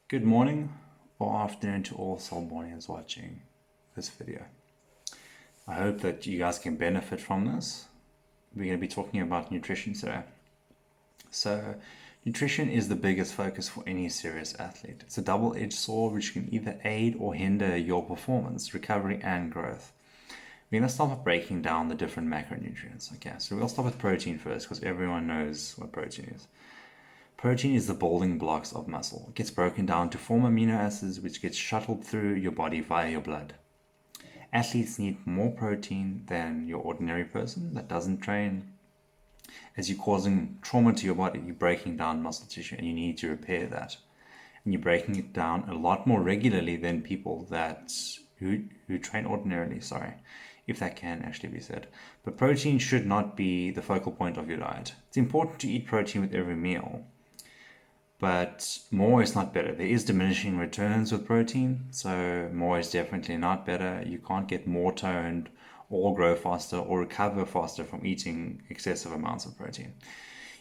Good morning or afternoon to all Selbornians watching this video. I hope that you guys can benefit from this. We're going to be talking about nutrition today. So, nutrition is the biggest focus for any serious athlete. It's a double-edged sword which can either aid or hinder your performance, recovery, and growth. We're going to start with breaking down the different macronutrients. Okay, so we'll start with protein first because everyone knows what protein is. Protein is the building blocks of muscle. It gets broken down to form amino acids which gets shuttled through your body via your blood. Athletes need more protein than your ordinary person that doesn't train. As you're causing trauma to your body, you're breaking down muscle tissue and you need to repair that. And you're breaking it down a lot more regularly than people who train ordinarily, if that can actually be said. But protein should not be the focal point of your diet. It's important to eat protein with every meal, but more is not better. There is diminishing returns with protein, so more is definitely not better. You can't get more toned or grow faster or recover faster from eating excessive amounts of protein.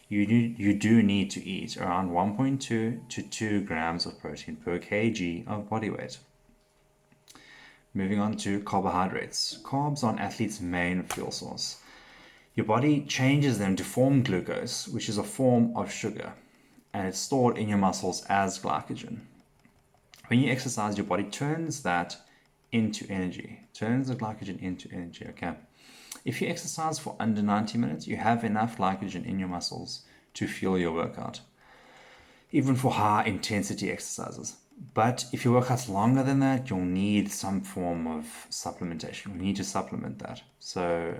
You do need to eat around 1.2 to 2 grams of protein per kg of body weight. Moving on to carbohydrates. Carbs are an athlete's main fuel source. Your body changes them to form glucose, which is a form of sugar, and it's stored in your muscles as glycogen. When you exercise, your body turns that into energy, turns the glycogen into energy, okay? If you exercise for under 90 minutes, you have enough glycogen in your muscles to fuel your workout, even for high intensity exercises. But if your workout's longer than that, you'll need some form of supplementation. You'll need to supplement that. So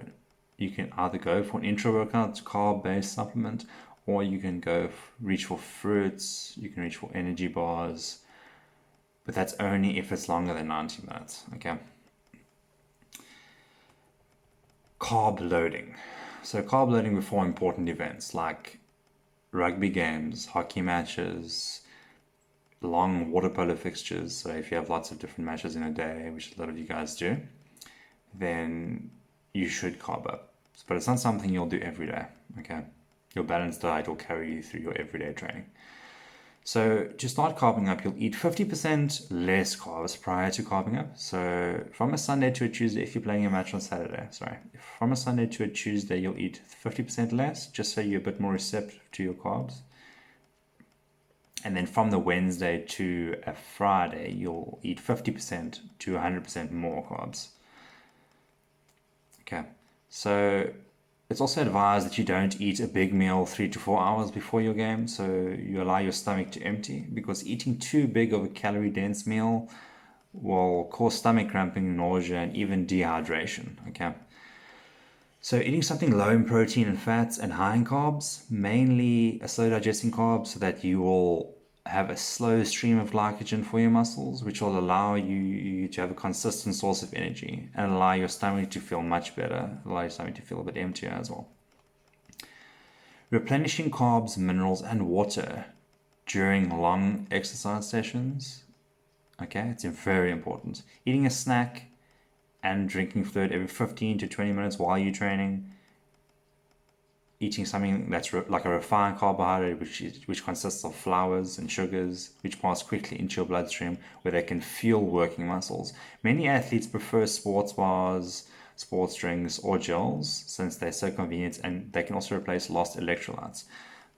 you can either go for an intra workout carb-based supplement, or you can reach for fruits, you can reach for energy bars, but that's only if it's longer than 90 minutes, okay? Carb loading. So carb loading before important events like rugby games, hockey matches, long water polo fixtures. So if you have lots of different matches in a day, which a lot of you guys do, then you should carb up. But it's not something you'll do every day, okay? Your balanced diet will carry you through your everyday training. So to start carbing up, you'll eat 50% less carbs prior to carbing up. So from a Sunday to a Tuesday, if you're playing a match on Saturday, from a Sunday to a Tuesday, you'll eat 50% less, just so you're a bit more receptive to your carbs. And then from the Wednesday to a Friday, you'll eat 50% to 100% more carbs. Okay, so it's also advised that you don't eat a big meal 3 to 4 hours before your game, so you allow your stomach to empty, because eating too big of a calorie-dense meal will cause stomach cramping, nausea, and even dehydration, okay? So eating something low in protein and fats and high in carbs, mainly a slow digesting carb, so that you will have a slow stream of glycogen for your muscles, which will allow you to have a consistent source of energy and allow your stomach to feel much better, allow your stomach to feel a bit emptier as well. Replenishing carbs, minerals, and water during long exercise sessions, okay, it's very important. Eating a snack and drinking fluid every 15 to 20 minutes while you're training. Eating something that's like a refined carbohydrate, which consists of flours and sugars, which pass quickly into your bloodstream where they can fuel working muscles. Many athletes prefer sports bars, sports drinks, or gels since they're so convenient, and they can also replace lost electrolytes.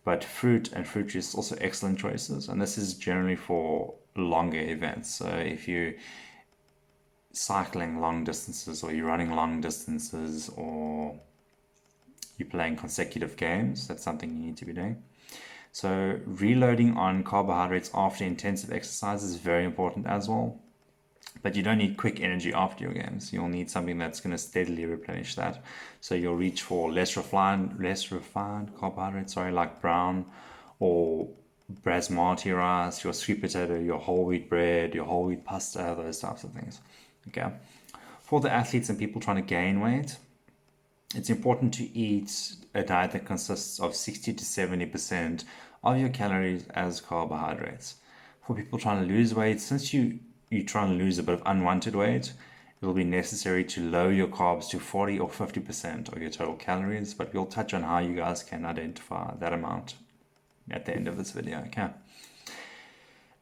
But fruit and fruit juice are also excellent choices, and this is generally for longer events. So if you're cycling long distances, or you're running long distances, or you're playing consecutive games, that's something you need to be doing. So reloading on carbohydrates after intensive exercise is very important as well. But you don't need quick energy after your games. You'll need something that's going to steadily replenish that. So you'll reach for less refined carbohydrates, like brown or basmati rice, your sweet potato, your whole wheat bread, your whole wheat pasta, those types of things. Okay. For the athletes and people trying to gain weight, it's important to eat a diet that consists of 60 to 70% of your calories as carbohydrates. For people trying to lose weight, since you're trying to lose a bit of unwanted weight, it will be necessary to lower your carbs to 40 or 50% of your total calories, but we'll touch on how you guys can identify that amount at the end of this video, okay?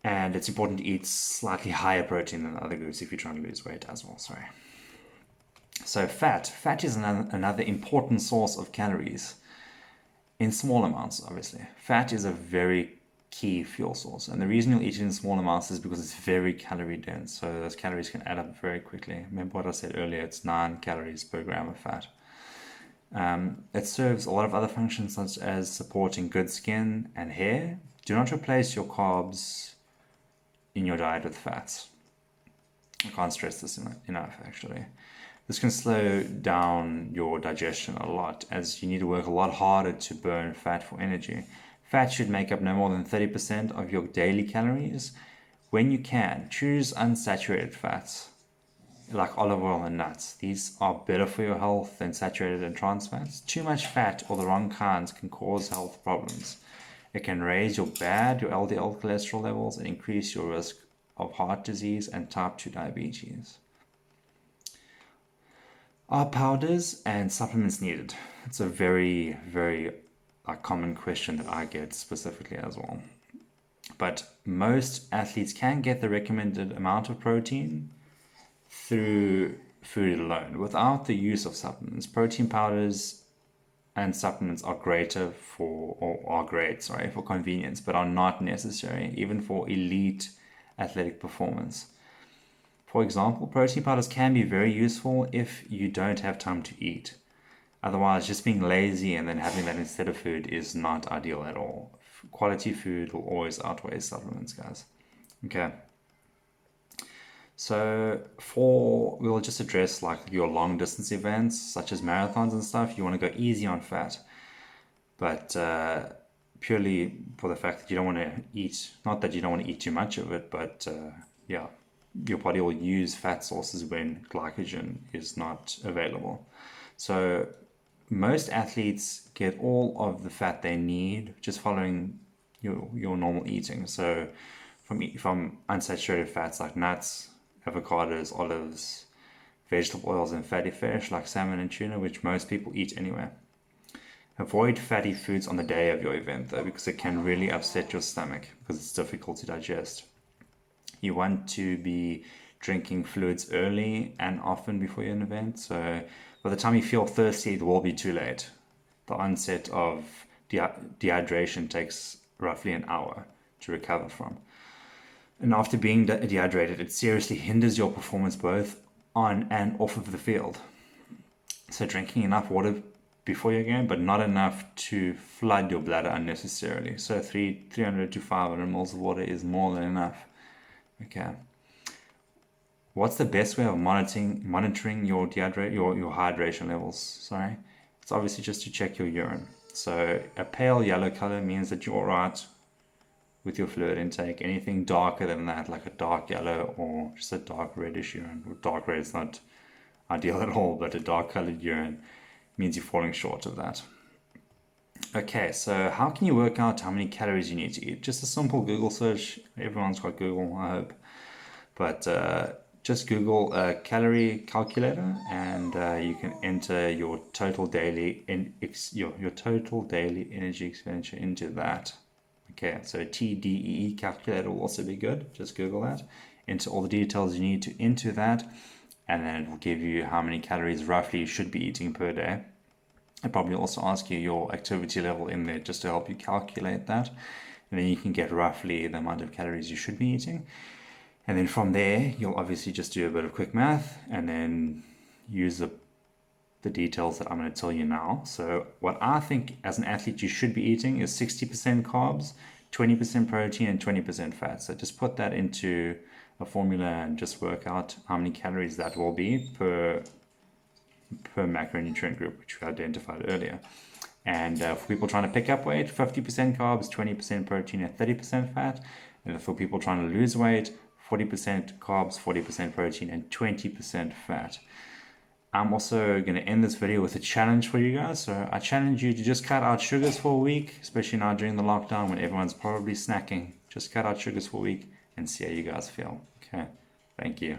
And it's important to eat slightly higher protein than other groups if you're trying to lose weight as well, sorry. So fat is another important source of calories in small amounts, obviously. Fat is a very key fuel source, and the reason you'll eat it in small amounts is because it's very calorie dense, so those calories can add up very quickly. Remember what I said earlier, it's 9 calories per gram of fat. It serves a lot of other functions such as supporting good skin and hair. Do not replace your carbs in your diet with fats. I can't stress this enough, actually. This can slow down your digestion a lot, as you need to work a lot harder to burn fat for energy. Fat should make up no more than 30% of your daily calories. When you can, choose unsaturated fats, like olive oil and nuts. These are better for your health than saturated and trans fats. Too much fat or the wrong kinds can cause health problems. It can raise your LDL cholesterol levels and increase your risk of heart disease and type 2 diabetes. Are powders and supplements needed? It's a very, very common question that I get specifically as well. But most athletes can get the recommended amount of protein through food alone without the use of supplements. Protein powders and supplements are great for convenience, but are not necessary even for elite athletic performance. For example, protein powders can be very useful if you don't have time to eat. Otherwise, just being lazy and then having that instead of food is not ideal at all. Quality food will always outweigh supplements, guys. Okay. So we'll just address like your long distance events, such as marathons and stuff. You want to go easy on fat, but purely for the fact that you don't want to eat, not that you don't want to eat too much of it, but yeah, your body will use fat sources when glycogen is not available. So most athletes get all of the fat they need just following your normal eating. So from unsaturated fats like nuts, avocados, olives, vegetable oils, and fatty fish like salmon and tuna, which most people eat anyway. Avoid fatty foods on the day of your event though, because it can really upset your stomach because it's difficult to digest. You want to be drinking fluids early and often before an event, so by the time you feel thirsty, it will be too late. The onset of dehydration takes roughly an hour to recover from. And after being dehydrated, it seriously hinders your performance both on and off of the field. So drinking enough water before your game, but not enough to flood your bladder unnecessarily. So 300 to 500 mils of water is more than enough. Okay. What's the best way of monitoring your hydration levels? Sorry, it's obviously just to check your urine. So a pale yellow color means that you're all right with your fluid intake. Anything darker than that, like a dark yellow or just a dark reddish urine, dark red is not ideal at all, but a dark colored urine means you're falling short of that. Okay, so how can you work out how many calories you need to eat? Just a simple Google search. Everyone's got Google, I hope. But just Google a calorie calculator, and you can enter your total daily your total daily energy expenditure into that. Okay, so TDEE calculator will also be good. Just Google that. Enter all the details you need to into that, and then it will give you how many calories roughly you should be eating per day. I'll probably also ask you your activity level in there just to help you calculate that. And then you can get roughly the amount of calories you should be eating. And then from there, you'll obviously just do a bit of quick math and then use the details that I'm going to tell you now. So what I think as an athlete you should be eating is 60% carbs, 20% protein, and 20% fat. So just put that into a formula and just work out how many calories that will be per macronutrient group, which we identified earlier. And for people trying to pick up weight, 50% carbs, 20% protein, and 30% fat. And for people trying to lose weight, 40% carbs, 40% protein, and 20% fat. I'm also going to end this video with a challenge for you guys. So I challenge you to just cut out sugars for a week, especially now during the lockdown when everyone's probably snacking. Just cut out sugars for a week and see how you guys feel. Okay, thank you.